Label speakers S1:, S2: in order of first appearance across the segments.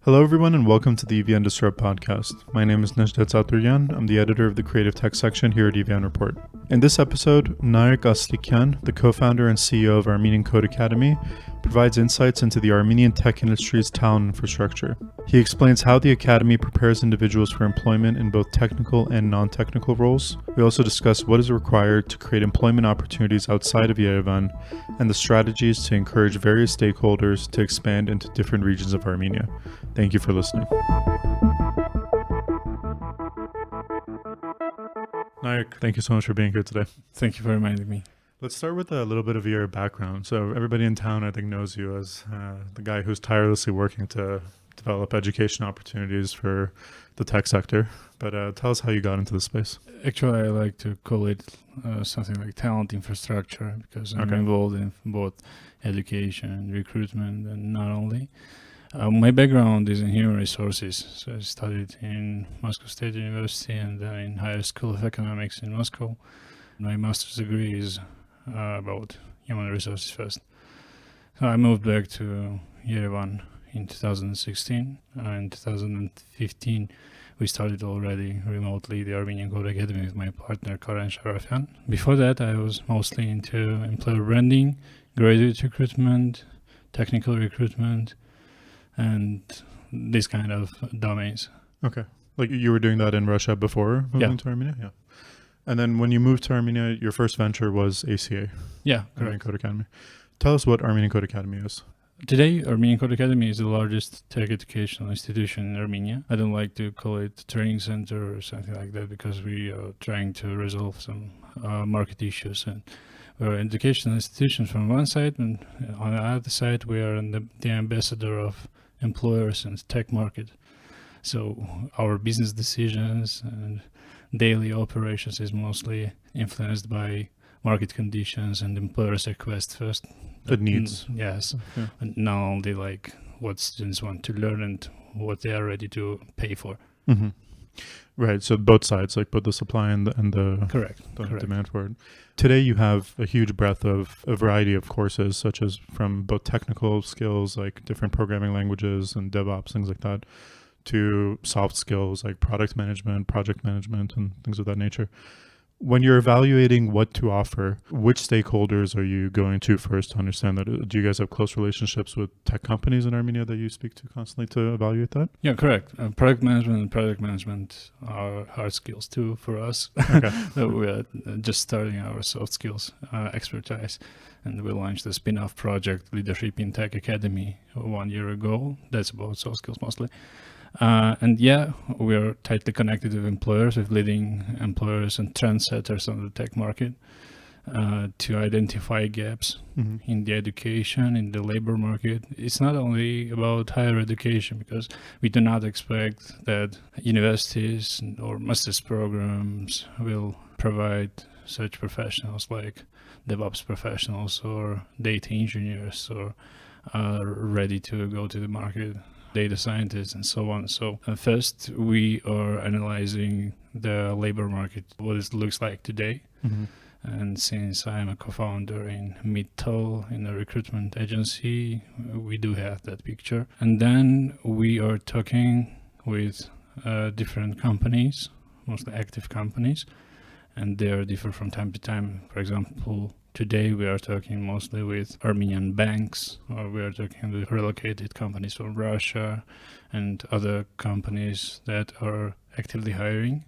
S1: Hello, everyone, and welcome to the EVN Disrupt podcast. My name is Narek Aslikyan. I'm the editor of the creative tech section here at EVN Report. In this episode, Narek Aslikyan, the co-founder and CEO of Armenian Code Academy, provides insights into the Armenian tech industry's talent infrastructure. He explains how the academy prepares individuals for employment in both technical and non-technical roles. We also discuss what is required to create employment opportunities outside of Yerevan and the strategies to encourage various stakeholders to expand into different regions of Armenia. Thank you for listening. Narek, thank you so much for being here today.
S2: Thank you for reminding me.
S1: Let's start with a little bit of your background. So everybody in town, I think, knows you as the guy who's tirelessly working to develop education opportunities for the tech sector. But tell us how you got into the space.
S2: Actually, I like to call it something like talent infrastructure because I'm involved in both education, recruitment, and not only. My background is in human resources. So I studied in Moscow State University and then in Higher School of Economics in Moscow. My master's degree is about human resources first. So I moved back to Yerevan in 2016. In 2015, we started already remotely the Armenian Code Academy with my partner Karen Sharafian. Before that, I was mostly into employer branding, graduate recruitment, technical recruitment, and this kind of domains.
S1: Okay. Like you were doing that in Russia before moving to Armenia? Yeah. And then when you moved to Armenia, your first venture was ACA.
S2: Yeah,
S1: Armenian Code Academy. Tell us what Armenian Code Academy is.
S2: Today, Armenian Code Academy is the largest tech educational institution in Armenia. I don't like to call it a training center or something like that because we are trying to resolve some market issues. And we're an educational institution from one side, and on the other side, we are the ambassador of employers and tech market. So our business decisions and daily operations is mostly influenced by market conditions and employers' request first.
S1: The needs.
S2: Yes. Yeah. And not only like what students want to learn and what they are ready to pay for.
S1: Mm-hmm. Right. So both sides, like both the supply and the
S2: Correct.
S1: demand for it. Today you have a huge breadth of a variety of courses, such as from both technical skills, like different programming languages and DevOps, things like that, to soft skills like product management, project management, and things of that nature. When you're evaluating what to offer, which stakeholders are you going to first to understand that? Do you guys have close relationships with tech companies in Armenia that you speak to constantly to evaluate that?
S2: Yeah, correct. Product management and project management are hard skills too for us. Okay. So we are just starting our soft skills expertise. And we launched the spin-off project, Leadership in Tech Academy, 1 year ago. That's about soft skills mostly. And yeah, we're tightly connected with employers, with leading employers and trendsetters on the tech market to identify gaps in the education, in the labor market. It's not only about higher education because we do not expect that universities or master's programs will provide such professionals like DevOps professionals or data engineers or are ready to go to the market, data scientists and so on. So first we are analyzing the labor market, what it looks like today. Mm-hmm. And since I'm a co-founder in Mittal, in a recruitment agency, we do have that picture. And then we are talking with different companies, mostly active companies, and they are different from time to time. For example, today we are talking mostly with Armenian banks, or we are talking with relocated companies from Russia and other companies that are actively hiring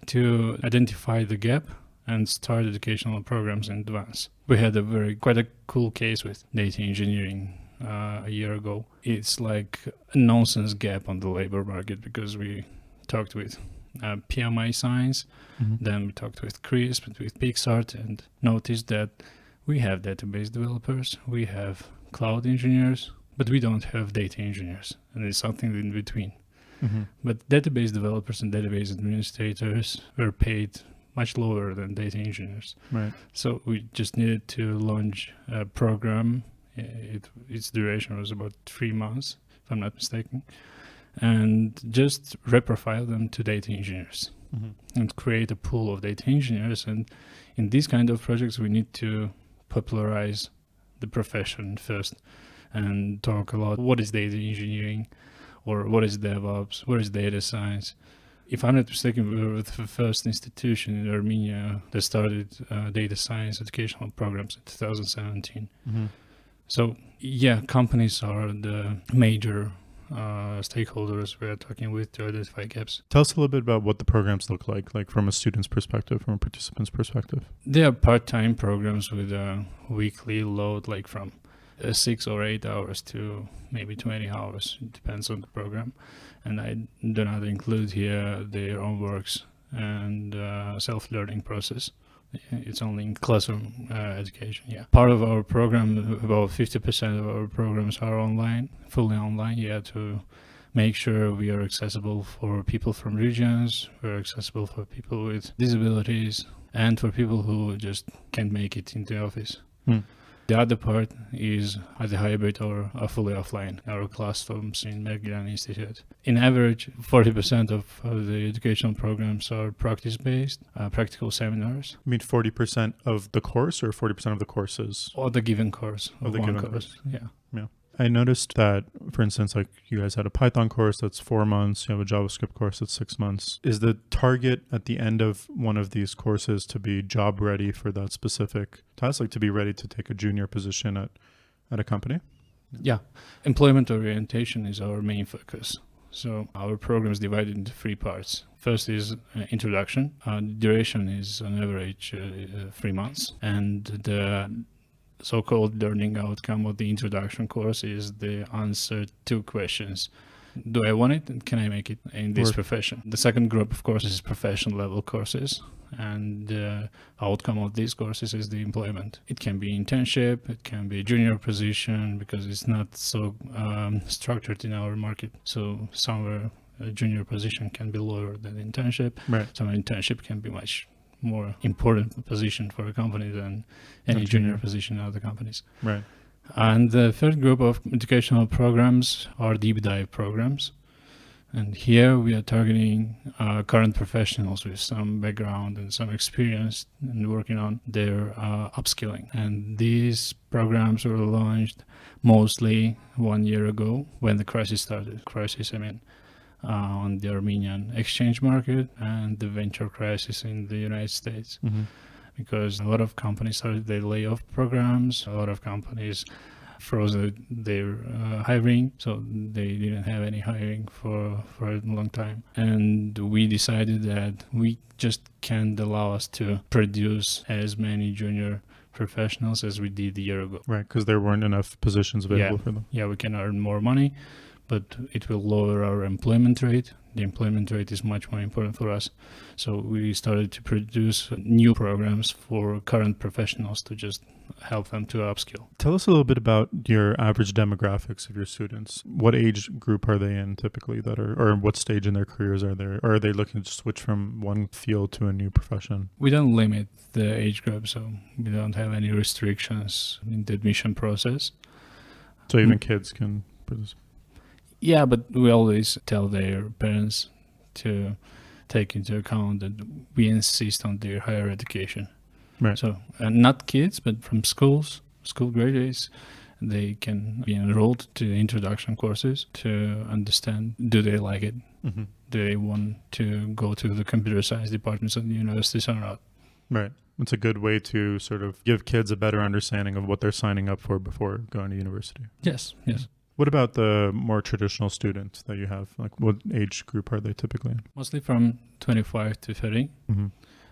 S2: to identify the gap and start educational programs in advance. We had quite a cool case with data engineering a year ago. It's like a nonsense gap on the labor market because we talked with PMI Science, then we talked with Crisp and with Pixart and noticed that we have database developers, we have cloud engineers, but we don't have data engineers, and it's something in between. Mm-hmm. But database developers and database administrators were paid much lower than data engineers. Right. So we just needed to launch a program. Its duration was about 3 months, if I'm not mistaken. And just reprofile them to data engineers and create a pool of data engineers. And in these kind of projects, we need to popularize the profession first and talk a lot. What is data engineering? or what is DevOps, what is data science. If I'm not mistaken, we were the first institution in Armenia that started data science educational programs in 2017.
S1: Mm-hmm.
S2: So yeah, companies are the major stakeholders we are talking with to identify gaps.
S1: Tell us a little bit about what the programs look like from a student's perspective, from a participant's perspective.
S2: They are part-time programs with a weekly load, like from 6 or 8 hours to maybe 20 hours. It depends on the program. And I do not include here their own works and self-learning process. It's only in classroom education, yeah. Part of our program, about 50% of our programs are online, fully online, to make sure we are accessible for people from regions, we're accessible for people with disabilities, and for people who just can't make it into the office. The other part is either hybrid or fully offline, our classrooms in Mergilan Institute. In average, 40% of the educational programs are practice-based, practical seminars.
S1: You mean 40% of the course or 40% of the courses?
S2: Or the given course.
S1: Of the given course.
S2: Yeah.
S1: I noticed that, for instance, like you guys had a Python course that's 4 months, you have a JavaScript course that's 6 months. Is the target at the end of one of these courses to be job ready for that specific task, like to be ready to take a junior position at a company?
S2: Yeah. Employment orientation is our main focus. So our program is divided into 3 parts. First is introduction. Duration is on average 3 months. And the so-called learning outcome of the introduction course is the answer to questions. Do I want it? And can I make it in this profession? The second group, of course, is professional level courses. And the outcome of these courses is the employment. It can be internship, it can be junior position, because it's not so structured in our market. So somewhere a junior position can be lower than internship.
S1: Right.
S2: Some internship can be much more important position for a company than any junior position in other companies.
S1: Right.
S2: And the third group of educational programs are deep dive programs. And here we are targeting current professionals with some background and some experience and working on their upskilling. And these programs were launched mostly 1 year ago when the crisis started. On the Armenian exchange market and the venture crisis in the United States.
S1: Mm-hmm.
S2: Because a lot of companies started their layoff programs, a lot of companies froze their hiring, so they didn't have any hiring for a long time. And we decided that we just can't allow us to produce as many junior professionals as we did a year ago.
S1: Right, because there weren't enough positions available for them.
S2: Yeah, we can earn more money, but it will lower our employment rate. The employment rate is much more important for us. So we started to produce new programs for current professionals to just help them to upskill.
S1: Tell us a little bit about your average demographics of your students. What age group are they in typically or what stage in their careers are they? Or are they looking to switch from one field to a new profession?
S2: We don't limit the age group, so we don't have any restrictions in the admission process.
S1: So even kids can participate?
S2: Yeah, but we always tell their parents to take into account that we insist on their higher education.
S1: Right.
S2: So not kids, but from school graduates, they can be enrolled to the introduction courses to understand, do they like it?
S1: Mm-hmm.
S2: Do they want to go to the computer science departments at the universities or not?
S1: Right. It's a good way to sort of give kids a better understanding of what they're signing up for before going to university.
S2: Yes.
S1: What about the more traditional students that you have? Like what age group are they typically in?
S2: Mostly from 25 to 30.
S1: Mm-hmm.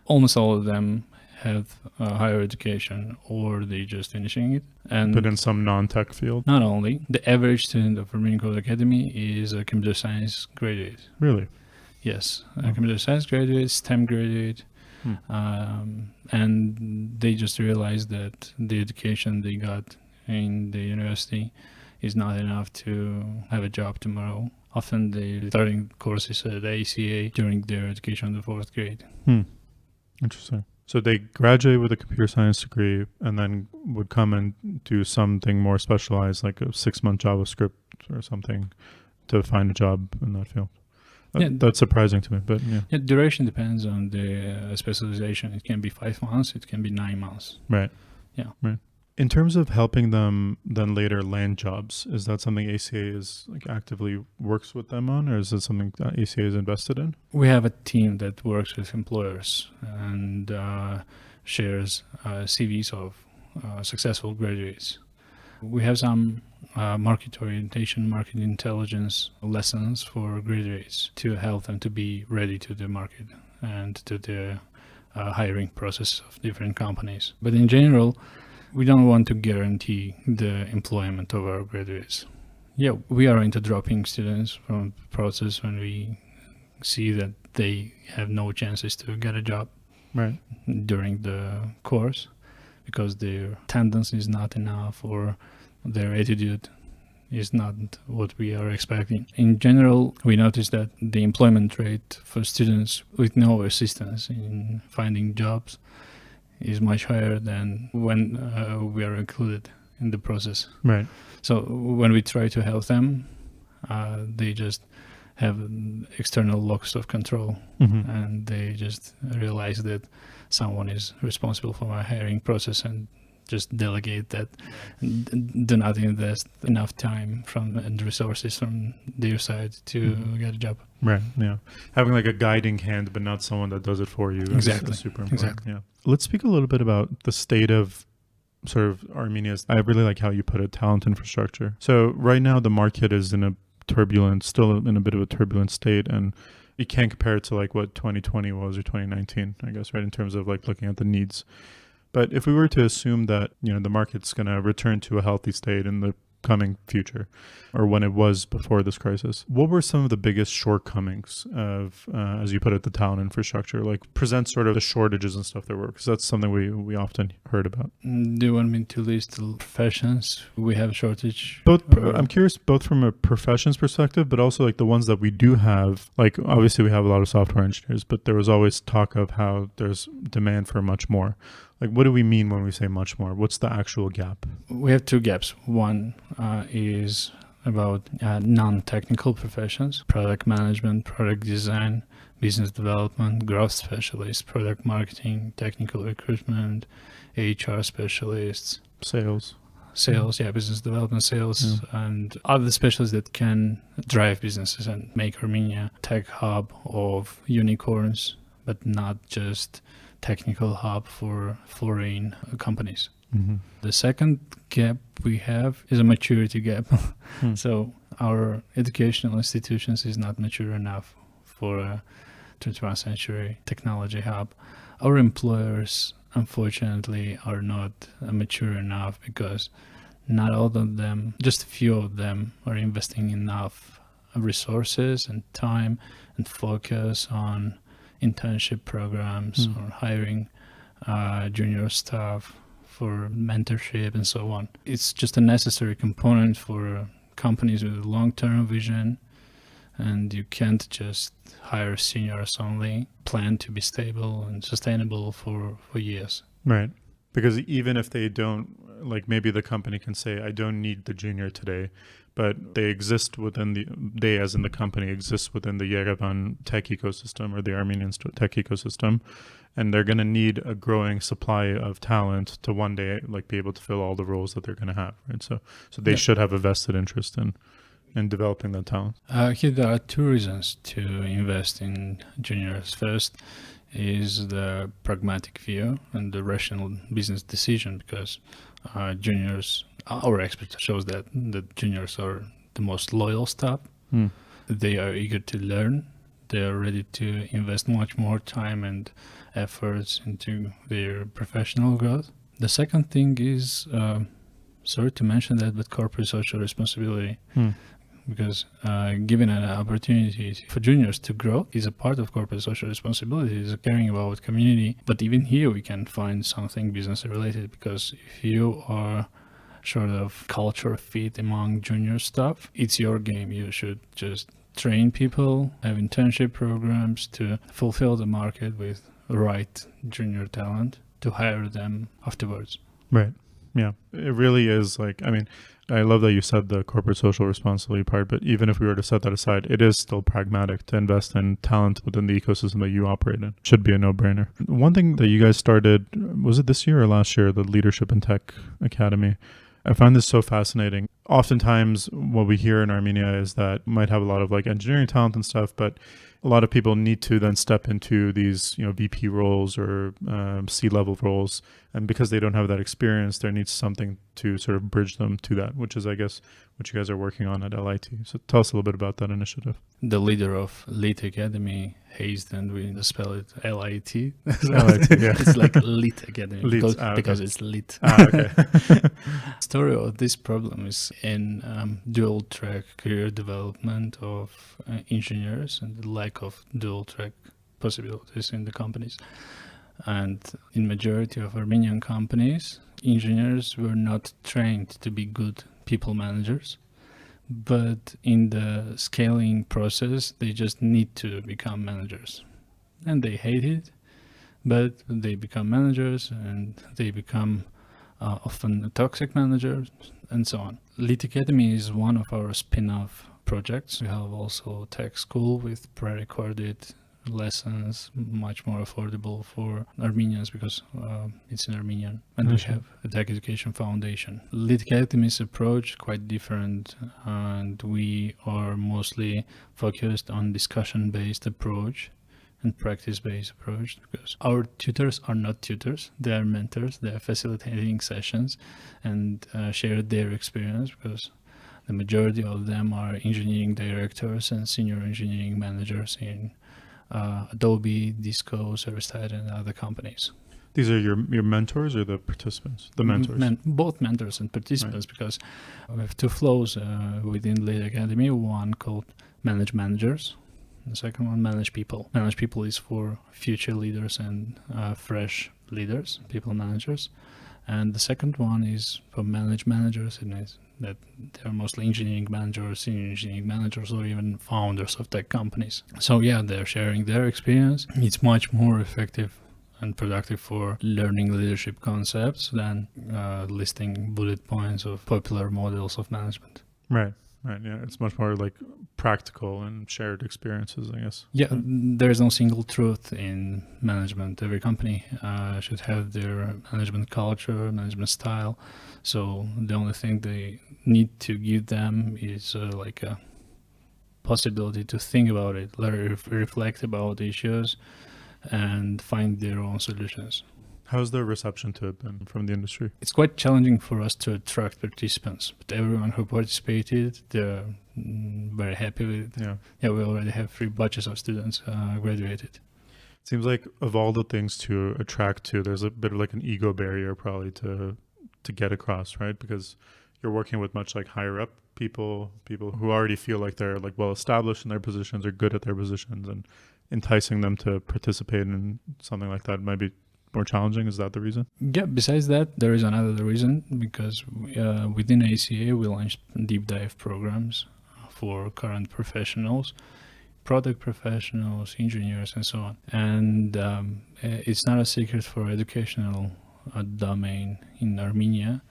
S2: Almost all of them have higher education or they're just finishing it.
S1: But in some non-tech field?
S2: Not only. The average student of Armenian Code Academy is a computer science graduate.
S1: Really?
S2: Yes. A computer science graduate, STEM graduate. And they just realized that the education they got in the university is not enough to have a job tomorrow. Often they're starting courses at ACA during their education in the 4th grade.
S1: Interesting. So they graduate with a computer science degree and then would come and do something more specialized, like a 6-month JavaScript or something, to find a job in that field. That's surprising to me, but yeah.
S2: Yeah, duration depends on the specialization. It can be 5 months, it can be 9 months.
S1: Right.
S2: Yeah.
S1: Right. In terms of helping them then later land jobs, is that something ACA is like actively works with them on, or is it something that ACA is invested in?
S2: We have a team that works with employers and shares CVs of successful graduates. We have some market orientation, market intelligence lessons for graduates to help them to be ready to the market and to the hiring process of different companies. But in general, we don't want to guarantee the employment of our graduates. Yeah, we are into dropping students from the process when we see that they have no chances to get a job during the course because their attendance is not enough or their attitude is not what we are expecting. In general, we notice that the employment rate for students with no assistance in finding jobs is much higher than when we are included in the process.
S1: Right.
S2: So when we try to help them, they just have external locus of control, and they just realize that someone is responsible for my hiring process and just delegate that, do not invest enough time and resources from their side to get a job.
S1: Right, yeah. Having like a guiding hand, but not someone that does it for you.
S2: Exactly.
S1: Is super important.
S2: Exactly.
S1: Yeah. Let's speak a little bit about the state of sort of Armenia's, I really like how you put it, talent infrastructure. So right now the market is still in a bit of a turbulent state, and you can't compare it to like what 2020 was or 2019, I guess, right, in terms of like looking at the needs. But if we were to assume that, the market's going to return to a healthy state in the coming future, or when it was before this crisis, what were some of the biggest shortcomings of, as you put it, the talent infrastructure? Like present sort of the shortages and stuff there were, because that's something we often heard about.
S2: Do you want me to list the professions we have a shortage?
S1: I'm curious, both from a professions perspective, but also like the ones that we do have. Like obviously we have a lot of software engineers, but there was always talk of how there's demand for much more. Like, what do we mean when we say much more? What's the actual gap?
S2: We have two gaps. One is about non-technical professions: product management, product design, business development, growth specialists, product marketing, technical recruitment, HR specialists.
S1: Sales,
S2: business development, sales, and other specialists that can drive businesses and make Armenia a tech hub of unicorns, but not just technical hub for foreign companies. The second gap we have is a maturity gap. So our educational institutions is not mature enough for a 21st century technology hub. Our employers, unfortunately, are not mature enough because not all of them, just a few of them, are investing enough resources and time and focus on internship programs or hiring junior staff for mentorship and so on. It's just a necessary component for companies with a long-term vision, and you can't just hire seniors only, plan to be stable and sustainable for years.
S1: Right. Because even if they don't, like maybe the company can say, I don't need the junior today, but they exist they as in the company exist within the Yerevan tech ecosystem or the Armenian tech ecosystem, and they're going to need a growing supply of talent to one day like be able to fill all the roles that they're going to have, right? So they should have a vested interest in developing that talent.
S2: Here there are two reasons to invest in juniors. First is the pragmatic view and the rational business decision, because juniors, our expertise shows that the juniors are the most loyal staff. They are eager to learn. They are ready to invest much more time and efforts into their professional growth. The second thing is, sorry to mention that, but corporate social responsibility. Because giving an opportunity for juniors to grow is a part of corporate social responsibility, is caring about community. But even here we can find something business related, because if you are sort of culture fit among junior staff, it's your game. You should just train people, have internship programs to fulfill the market with right junior talent to hire them afterwards.
S1: Right. Yeah, it really is like, I mean, I love that you said the corporate social responsibility part, but even if we were to set that aside, it is still pragmatic to invest in talent within the ecosystem that you operate in. Should be a no-brainer. One thing that you guys started, was it this year or last year, the Leadership in Tech Academy? I find this so fascinating. Oftentimes what we hear in Armenia is that might have a lot of like engineering talent and stuff, but a lot of people need to then step into these, VP roles or C-level roles. And because they don't have that experience, there needs something to sort of bridge them to that, which is, I guess, what you guys are working on at LIT. So tell us a little bit about that initiative.
S2: The leader of LIT Academy, Hayes, and we spell it LIT.
S1: LIT, yeah.
S2: It's like LIT Academy because
S1: okay.
S2: it's lit.
S1: Okay.
S2: Story of this problem is in dual track career development of engineers and the lack of dual track possibilities in the companies. And in majority of Armenian companies, engineers were not trained to be good people managers, but in the scaling process, they just need to become managers. And they hate it, but they become managers and they become often toxic managers and so on. LIT Academy is one of our spin-off projects. We have also tech school with pre-recorded lessons, much more affordable for Armenians because it's in Armenian, and we have a tech education foundation. LIT Academy's approach quite different, and we are mostly focused on discussion-based approach and practice-based approach because our tutors are not tutors, they are mentors. They are facilitating sessions and share their experience because the majority of them are engineering directors and senior engineering managers in Adobe, Disco, ServiceTitan, and other companies.
S1: These are your mentors or the participants? The mentors?
S2: Both mentors and participants, right. Because we have two flows within LIT Academy. One called Manage Managers, and the second one Manage People. Manage People is for future leaders and fresh leaders, people managers. And the second one is for Manage Managers, and is that they're mostly engineering managers, senior engineering managers, or even founders of tech companies. So yeah, they're sharing their experience. It's much more effective and productive for learning leadership concepts than listing bullet points of popular models of management.
S1: Right. Yeah, it's much more like practical and shared experiences, I guess.
S2: Yeah, there is no single truth in management. Every company should have their management culture, management style. So the only thing they need to give them is like a possibility to think about it, reflect about issues, and find their own solutions.
S1: How's the reception to it been from the industry?
S2: It's quite challenging for us to attract participants, but everyone who participated, they're very happy with it. Yeah, we already have 3 batches of students graduated.
S1: It seems like of all the things to attract to, there's a bit of like an ego barrier probably to get across, right? Because you're working with much like higher up people who already feel like they're like well established in their positions or good at their positions, and enticing them to participate in something like that might be more challenging. Is that the reason? Yeah,
S2: besides that, there is another reason, because within ACA we launched deep dive programs for current professionals, product professionals, engineers, and so on. And it's not a secret for educational domain in Armenia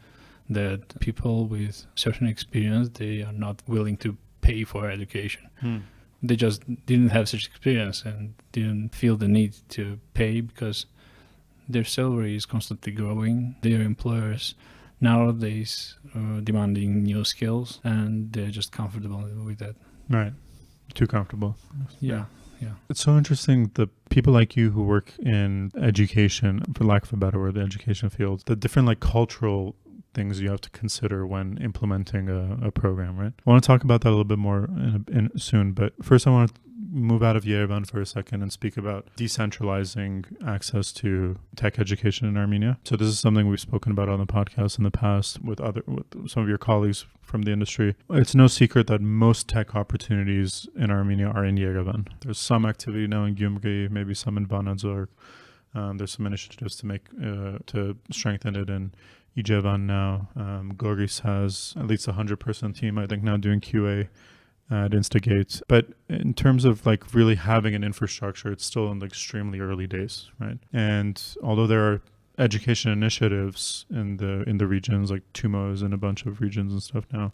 S2: that people with certain experience, they are not willing to pay for education. They just didn't have such experience and didn't feel the need to pay because their salary is constantly growing. Their employers nowadays are demanding new skills, and they're just comfortable with that.
S1: Right. Too comfortable.
S2: Yeah.
S1: It's so interesting, the people like you who work in education, for lack of a better word, the education field, the different like cultural things you have to consider when implementing a program, right? I want to talk about that a little bit more in soon, but first I want to move out of Yerevan for a second and speak about decentralizing access to tech education in Armenia. So this is something we've spoken about on the podcast in the past with some of your colleagues from the industry. It's no secret that most tech opportunities in Armenia are in Yerevan. There's some activity now in Gyumri, maybe some in Vanadzor. There's some initiatives to strengthen it in Yerevan now. Goris has at least 100-person team, I think, now doing QA at Instigate. But in terms of like really having an infrastructure, it's still in the extremely early days, right? And although there are education initiatives in the regions, like TUMO is in a bunch of regions and stuff now.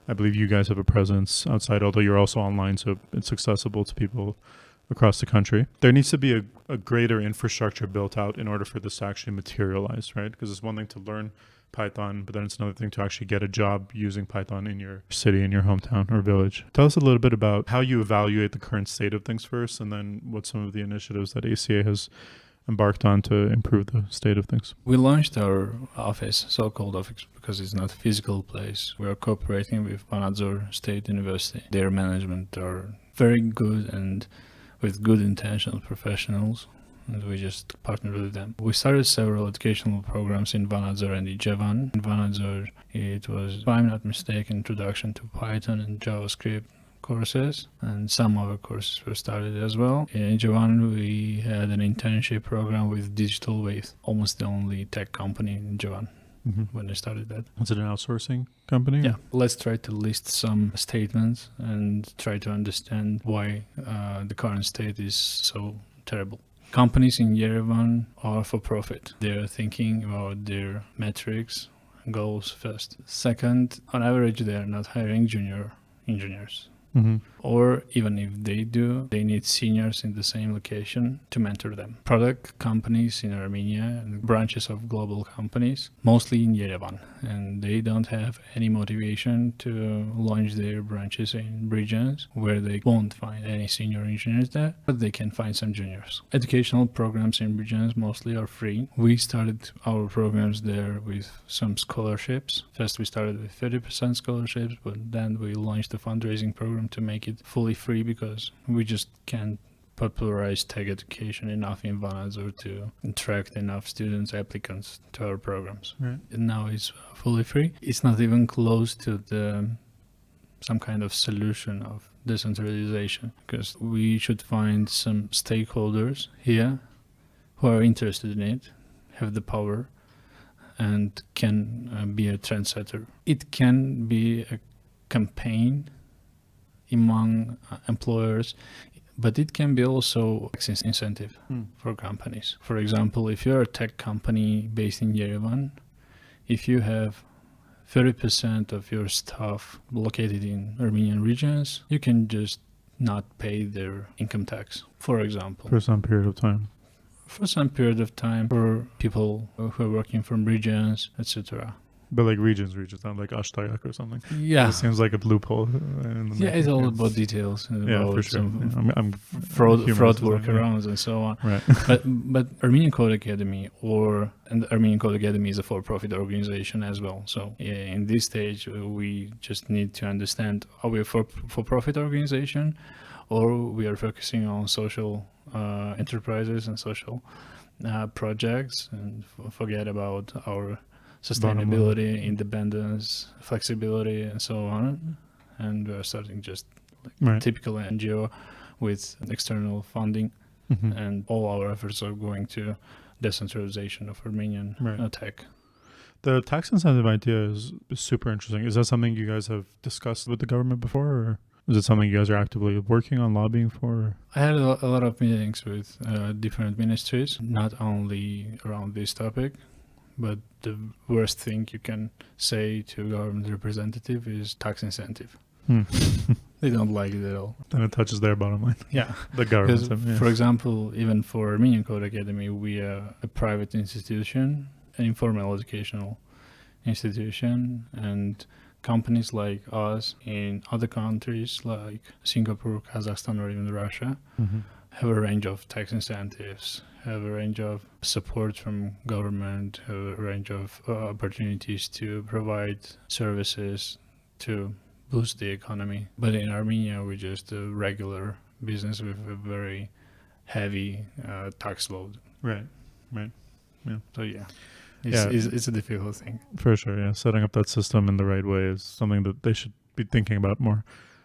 S1: I believe you guys have a presence outside, although you're also online, so it's accessible to people across the country. There needs to be a greater infrastructure built out in order for this to actually materialize, right? Because it's one thing to learn Python, but then it's another thing to actually get a job using Python in your city, in your hometown or village. Tell us a little bit about how you evaluate the current state of things first, and then what some of the initiatives that ACA has embarked on to improve the state of things.
S2: We launched our office, so-called office, because it's not a physical place. We are cooperating with Vanadzor State University. Their management are very good and with good intentional professionals, and we just partnered with them. We started several educational programs in Vanadzor and Yerevan. In Vanadzor, it was, if I'm not mistaken, introduction to Python and JavaScript courses, and some other courses were started as well. In Yerevan, we had an internship program with Digital Wave, almost the only tech company in Yerevan. When they started that.
S1: Was it an outsourcing company?
S2: Yeah. Let's try to list some statements and try to understand why the current state is so terrible. Companies in Yerevan are for profit. They're thinking about their metrics, goals first. Second, on average, they're not hiring junior engineers. Or even if they do, they need seniors in the same location to mentor them. Product companies in Armenia and branches of global companies, mostly in Yerevan, and they don't have any motivation to launch their branches in regions where they won't find any senior engineers there, but they can find some juniors. Educational programs in regions mostly are free. We started our programs there with some scholarships. First we started with 30% scholarships, but then we launched a fundraising program to make it fully free because we just can't popularize tech education enough in Vanadzor to attract enough students, applicants to our programs.
S1: Right.
S2: And now it's fully free. It's not even close to some kind of solution of decentralization, because we should find some stakeholders here who are interested in it, have the power, and can be a trendsetter. It can be a campaign among employers, but it can be also incentive for companies. For example, if you're a tech company based in Yerevan, if you have 30% of your staff located in Armenian regions, you can just not pay their income tax, for example.
S1: For some period of time.
S2: For some period of time, for people who are working from regions, etc.
S1: But like regions, not like Ashtayak or something.
S2: Yeah.
S1: It seems like a loophole.
S2: Yeah, it's all about details. And
S1: yeah,
S2: about
S1: for sure. I'm
S2: fraud workarounds and so on.
S1: Right.
S2: but Armenian Code Academy and the Armenian Code Academy is a for-profit organization as well. So in this stage, we just need to understand, are we a for-profit organization, or we are focusing on social enterprises and social projects, and forget about our sustainability, independence, flexibility, and so on. And we're starting just like typical NGO with external funding, and all our efforts are going to decentralization of Armenian tech.
S1: The tax incentive idea is super interesting. Is that something you guys have discussed with the government before, or is it something you guys are actively working on, lobbying for?
S2: I had a lot of meetings with different ministries, not only around this topic, but the worst thing you can say to a government representative is tax incentive. They don't like it at all.
S1: Then it touches their bottom line.
S2: Yeah.
S1: The government.
S2: Because, for example, even for Armenian Code Academy, we are a private institution, an informal educational institution, and companies like us in other countries like Singapore, Kazakhstan, or even Russia have a range of tax incentives, have a range of support from government, have a range of opportunities to provide services to boost the economy. But in Armenia, we're just a regular business with a very heavy tax load.
S1: Right. Yeah.
S2: So it's a difficult thing.
S1: For sure, yeah. Setting up that system in the right way is something that they should be thinking about more.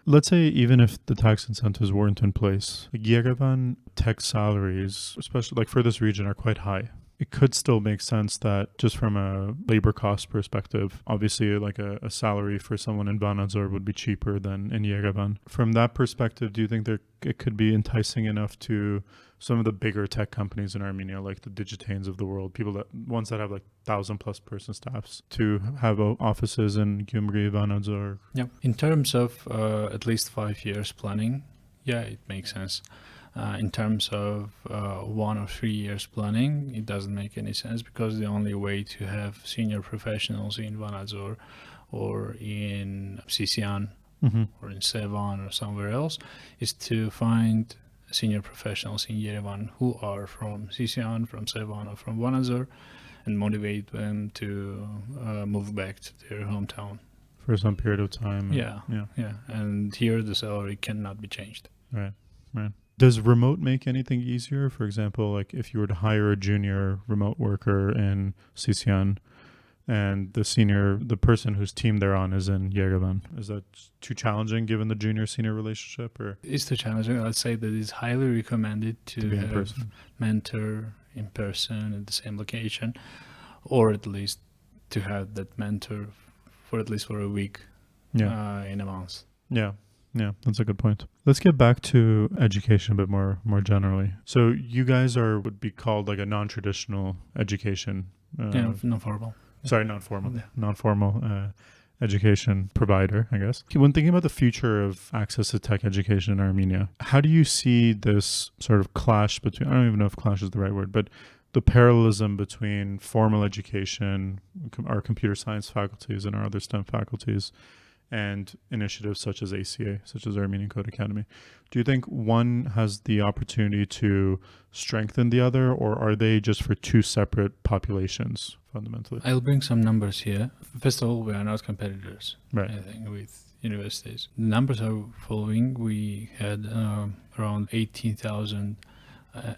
S1: Let's say even if the tax incentives weren't in place, like Yerevan tech salaries, especially like for this region, are quite high. it could still make sense that just from a labor cost perspective, obviously like a salary for someone in Banazor would be cheaper than in Yerevan. From that perspective, do you think it could be enticing enough to some of the bigger tech companies in Armenia, like the Digitanes of the world, ones that have like 1,000+ person staffs, to have offices in Gyumri, Banazor?
S2: Yeah. In terms of at least 5 years planning, yeah, it makes sense. In terms of 1 or 3 years planning, it doesn't make any sense, because the only way to have senior professionals in Vanadzor or in Sisian or in Sevan or somewhere else is to find senior professionals in Yerevan who are from Sisian, from Sevan, or from Vanadzor, and motivate them to move back to their hometown
S1: for some period of time.
S2: Yeah. And here the salary cannot be changed.
S1: Right. Does remote make anything easier? For example, like if you were to hire a junior remote worker in Sisian and the person whose team they're on is in Yerevan, is that too challenging given the junior-senior relationship? Or
S2: it's too challenging. I'd say that it's highly recommended to
S1: be in
S2: have
S1: person.
S2: Mentor in person at the same location, or at least to have that mentor for at least for a week in a month.
S1: Yeah, that's a good point. Let's get back to education a bit more generally. So you guys would be called like a non-traditional education.
S2: Non-formal.
S1: Sorry, non-formal education provider, I guess. When thinking about the future of access to tech education in Armenia, how do you see this sort of clash between, I don't even know if clash is the right word, but the parallelism between formal education, our computer science faculties and our other STEM faculties, and initiatives such as ACA, such as Armenian Code Academy? Do you think one has the opportunity to strengthen the other, or are they just for two separate populations fundamentally?
S2: I'll bring some numbers here. First of all, we are not competitors,
S1: right,
S2: I think, with universities. The numbers are following. We had around 18,000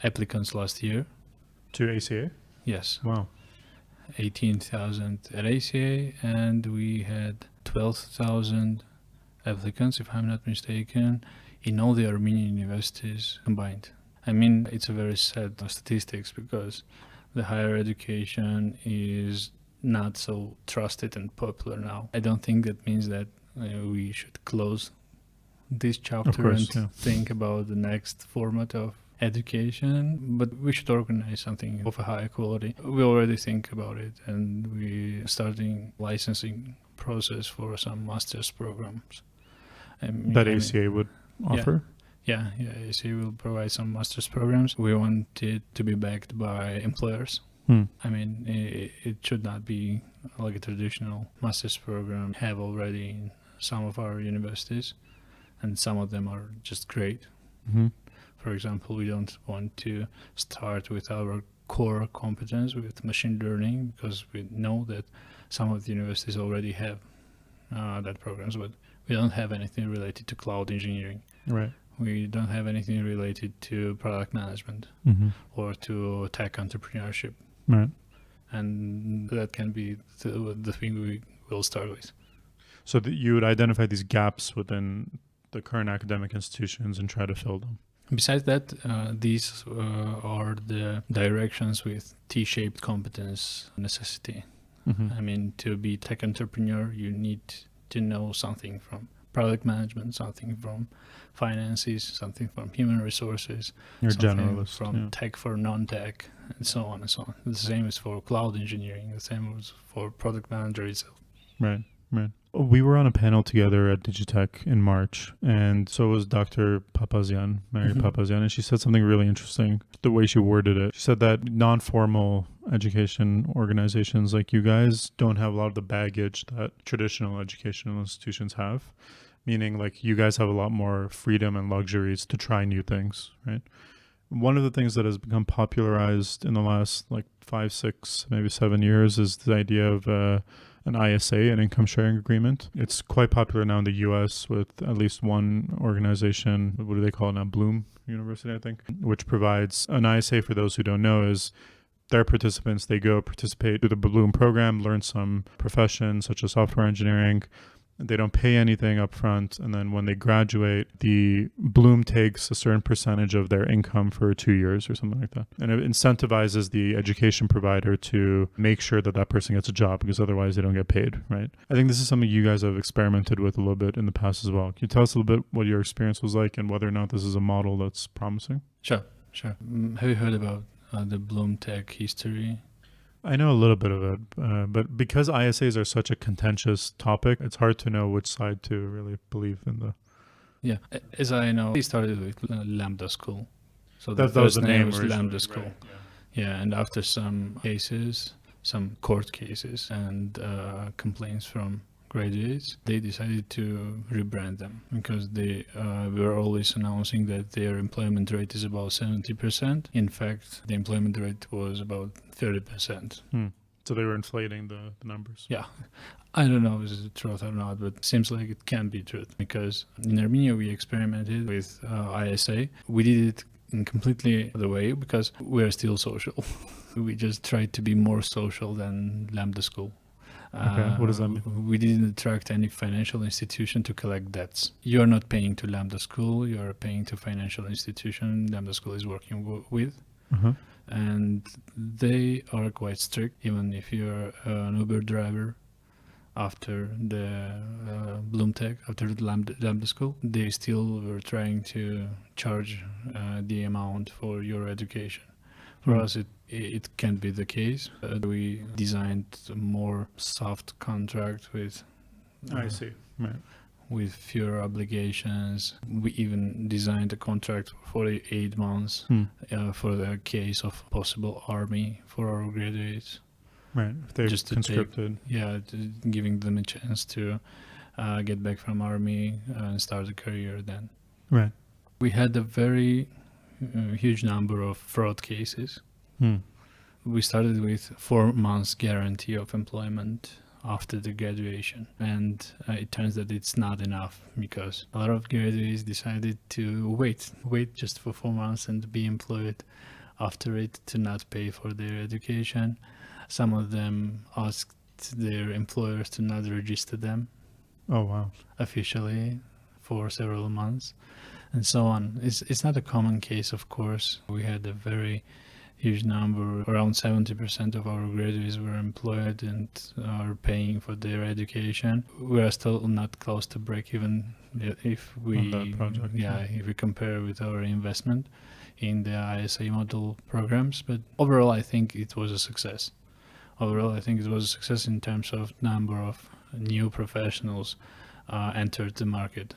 S2: applicants last year.
S1: To ACA?
S2: Yes.
S1: Wow.
S2: 18,000 at ACA, and we had 12,000 applicants, if I'm not mistaken, in all the Armenian universities combined. I mean, it's a very sad statistics, because the higher education is not so trusted and popular now. I don't think that means that we should close this chapter think about the next format of education, but we should organize something of a high quality. We already think about it, and we starting licensing process for some master's programs.
S1: That ACA would offer?
S2: Yeah, ACA will provide some master's programs. We want it to be backed by employers. I mean, it should not be like a traditional master's program have already in some of our universities, and some of them are just great. For example, we don't want to start with our core competence with machine learning, because we know that some of the universities already have that programs, but we don't have anything related to cloud engineering.
S1: Right.
S2: We don't have anything related to product management or to tech entrepreneurship.
S1: Right.
S2: And that can be the thing we will start with.
S1: So that you would identify these gaps within the current academic institutions and try to fill them.
S2: Besides that, these are the directions with T-shaped competence necessity. I mean, to be tech entrepreneur, you need to know something from product management, something from finances, something from human resources,
S1: You're
S2: something
S1: generalist,
S2: from tech for non-tech, and so on and so on. The same is for cloud engineering. The same is for product manager itself.
S1: Right. We were on a panel together at Digitech in March, and so was Dr. Papazian, Mary Papazian, and she said something really interesting, the way she worded it. She said that non-formal education organizations like you guys don't have a lot of the baggage that traditional educational institutions have, meaning like you guys have a lot more freedom and luxuries to try new things, right? One of the things that has become popularized in the last like 5, 6, maybe 7 years is the idea of an ISA, an income sharing agreement. It's quite popular now in the US with at least one organization, what do they call it now? Bloom University, I think, which provides an ISA. For those who don't know, is their participants, they go participate through the Bloom program, learn some professions such as software engineering, they don't pay anything up front, and then when they graduate, the Bloom takes a certain percentage of their income for 2 years or something like that. And it incentivizes the education provider to make sure that that person gets a job, because otherwise they don't get paid, right? I think this is something you guys have experimented with a little bit in the past as well. Can you tell us a little bit what your experience was like and whether or not this is a model that's promising?
S2: Sure. Have you heard about the Bloom Tech history?
S1: I know a little bit of it, but because ISAs are such a contentious topic, it's hard to know which side to really believe in.
S2: Yeah, as I know, they started with Lambda School. So
S1: that was the name
S2: was Lambda
S1: originally,
S2: School.
S1: right,
S2: Yeah, and after some cases, some court cases and complaints from graduates, they decided to rebrand them because they were always announcing that their employment rate is about 70%. In fact, the employment rate was about 30%.
S1: So they were inflating the numbers.
S2: Yeah. I don't know if it's truth or not, but it seems like it can be truth because in Armenia we experimented with ISA. We did it in completely the way because we're still social. We just tried to be more social than Lambda School.
S1: Okay, what does that mean?
S2: We didn't attract any financial institution to collect debts. You're not paying to Lambda School, you're paying to financial institution Lambda School is working with.
S1: Uh-huh.
S2: And they are quite strict, even if you're an Uber driver after the Bloom Tech, after the Lambda School, they still were trying to charge the amount for your education. For us, it can't be the case. We designed a more soft contract with
S1: I see. Right.
S2: with fewer obligations. We even designed a contract for 48 months for the case of possible army for our graduates.
S1: Right. If they've
S2: Just to
S1: conscripted.
S2: Giving them a chance to get back from army and start a career then.
S1: Right.
S2: We had a very huge number of fraud cases. We started with 4 months guarantee of employment after the graduation, and it turns that it's not enough because a lot of graduates decided to wait just for 4 months and be employed after it to not pay for their education. Some of them asked their employers to not register them
S1: Oh, wow.
S2: officially for several months, and so on. It's not a common case, of course. We had a very huge number, around 70% of our graduates were employed and are paying for their education. We are still not close to break even if we
S1: On that project,
S2: if we compare with our investment in the ISA model programs. But overall, I think it was a success. In terms of number of new professionals entered the market.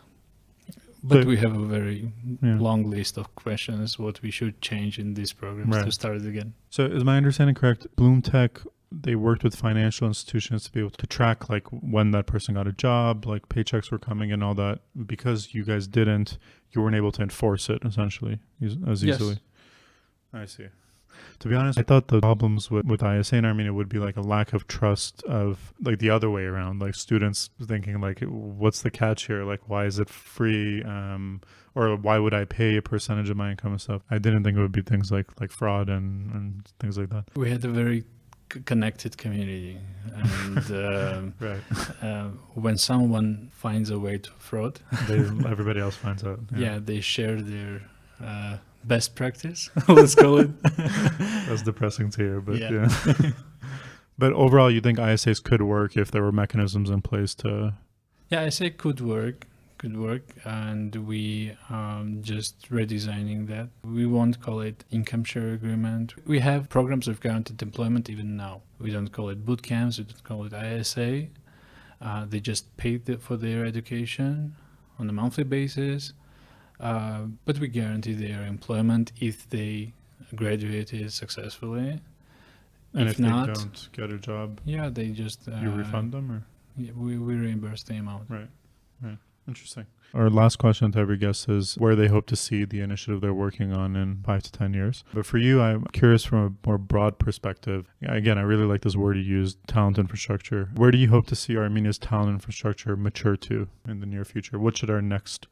S2: But we have a very long list of questions what we should change in these programs to start it again.
S1: So is my understanding correct? Bloom Tech, they worked with financial institutions to be able to track like when that person got a job, like paychecks were coming and all that. Because you guys didn't, you weren't able to enforce it essentially as easily. I see. To be honest, I thought the problems with ISA in Armenia would be like a lack of trust of like the other way around, like students thinking like, what's the catch here? Like, why is it free? Or why would I pay a percentage of my income and stuff? I didn't think it would be things like fraud and things like that.
S2: We had a very connected community. And when someone finds a way to fraud,
S1: everybody else finds out.
S2: Yeah, they share their best practice, let's call it.
S1: That's depressing to hear, but yeah. But overall, you think ISAs could work if there were mechanisms in place to...
S2: Yeah, ISA could work, and we just redesigning that. We won't call it income share agreement. We have programs of guaranteed employment even now. We don't call it boot camps, we don't call it ISA. They just pay for their education on a monthly basis. But we guarantee their employment if they graduated successfully.
S1: And if
S2: not,
S1: they don't get a job,
S2: they just
S1: you refund them, or
S2: we reimburse the amount.
S1: Right. Interesting. Our last question to every guest is where they hope to see the initiative they're working on in 5 to 10 years. But for you, I'm curious from a more broad perspective. Again, I really like this word you used, talent infrastructure. Where do you hope to see Armenia's talent infrastructure mature to in the near future? What should our next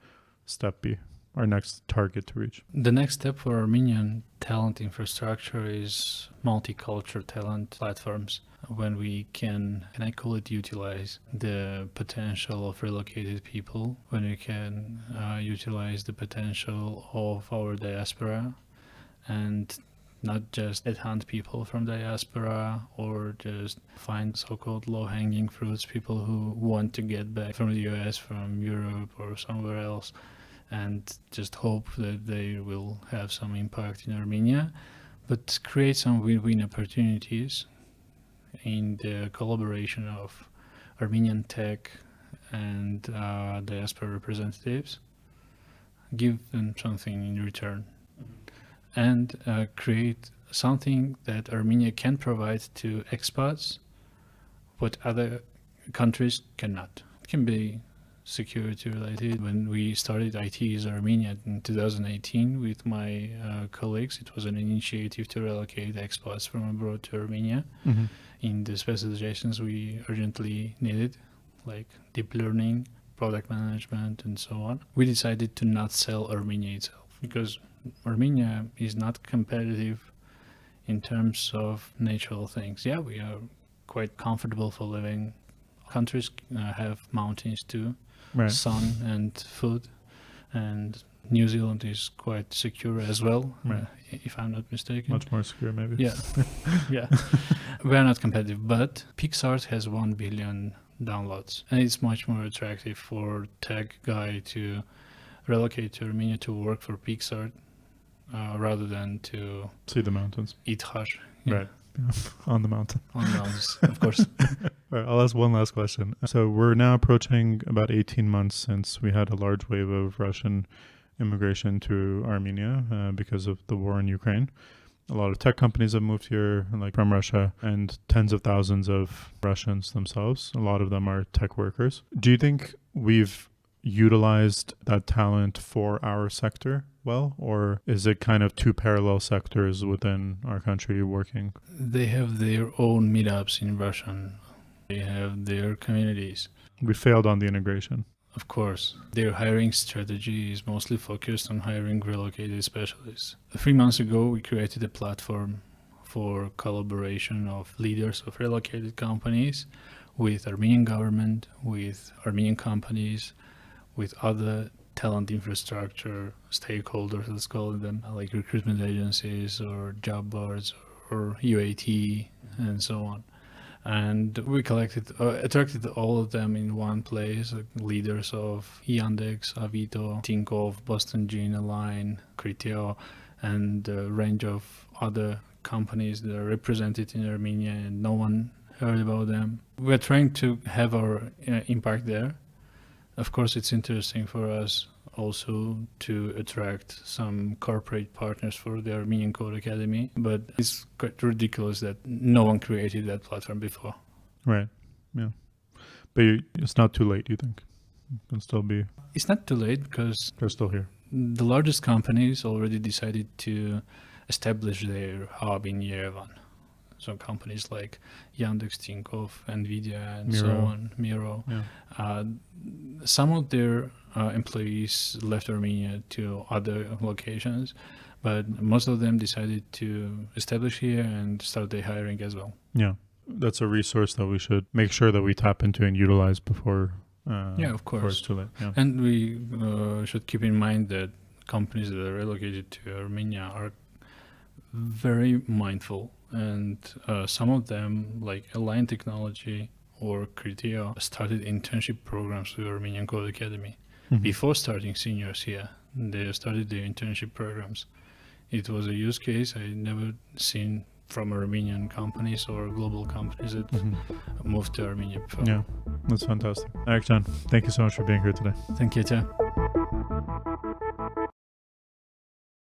S1: step be? Our next target to reach?
S2: The next step for Armenian talent infrastructure is multicultural talent platforms. when we can I call it utilize the potential of relocated people, when we can utilize the potential of our diaspora and not just headhunt people from diaspora or just find so-called low-hanging fruits, people who want to get back from the US, from Europe or somewhere else, and just hope that they will have some impact in Armenia, but create some win-win opportunities in the collaboration of Armenian tech and diaspora representatives, give them something in return, and create something that Armenia can provide to expats, what other countries cannot. It can be security related. When we started IT's Armenia in 2018 with my colleagues, it was an initiative to relocate expats from abroad to Armenia in the specializations we urgently needed, like deep learning, product management, and so on. We decided to not sell Armenia itself because Armenia is not competitive in terms of natural things. Yeah, we are quite comfortable for living. Countries have mountains too, right, sun and food, and New Zealand is quite secure as well, right, if I'm not mistaken.
S1: Much more secure, maybe.
S2: Yeah, yeah. We are not competitive, but PixArt has 1 billion downloads, and it's much more attractive for tech guy to relocate to Armenia to work for PixArt rather than to
S1: see the mountains,
S2: eat hash.
S1: Right. Yeah. On the mountain.
S2: On the mountains, of course.
S1: All right, I'll ask one last question. So we're now approaching about 18 months since we had a large wave of Russian immigration to Armenia because of the war in Ukraine. A lot of tech companies have moved here, like from Russia, and tens of thousands of Russians themselves. A lot of them are tech workers. Do you think we've utilized that talent for our sector well, or is it kind of two parallel sectors within our country working?
S2: They have their own meetups in Russian. They have their communities.
S1: We failed on the integration.
S2: Of course. Their hiring strategy is mostly focused on hiring relocated specialists. 3 months ago, we created a platform for collaboration of leaders of relocated companies with Armenian government, with Armenian companies, with other talent infrastructure stakeholders, let's call them, like recruitment agencies or job boards or UAT and so on. And we attracted all of them in one place, like leaders of Yandex, Avito, Tinkoff, Boston Gene, Align, Criteo, and a range of other companies that are represented in Armenia and no one heard about them. We're trying to have our impact there. Of course, it's interesting for us also to attract some corporate partners for the Armenian Code Academy, but it's quite ridiculous that no one created that platform before.
S1: Right, yeah. But it's not too late, you think? It can still be...
S2: It's not too late because...
S1: They're still here.
S2: The largest companies already decided to establish their hub in Yerevan. So companies like Yandex, Tinkoff, Nvidia, and
S1: Miro.
S2: so on, Miro. Yeah. Some of their employees left Armenia to other locations, but most of them decided to establish here and start their hiring as well.
S1: Yeah, that's a resource that we should make sure that we tap into and utilize before.
S2: Yeah, of course.
S1: It's too late. Yeah.
S2: And we should keep in mind that companies that are relocated to Armenia are very mindful. And some of them, like Align Technology or Criteo, started internship programs with Armenian Code Academy. Mm-hmm. Before starting seniors here, they started their internship programs. It was a use case I never seen from Armenian companies or global companies that moved to Armenia before.
S1: Yeah, that's fantastic. Narek, thank you so much for being here today.
S2: Thank you, too.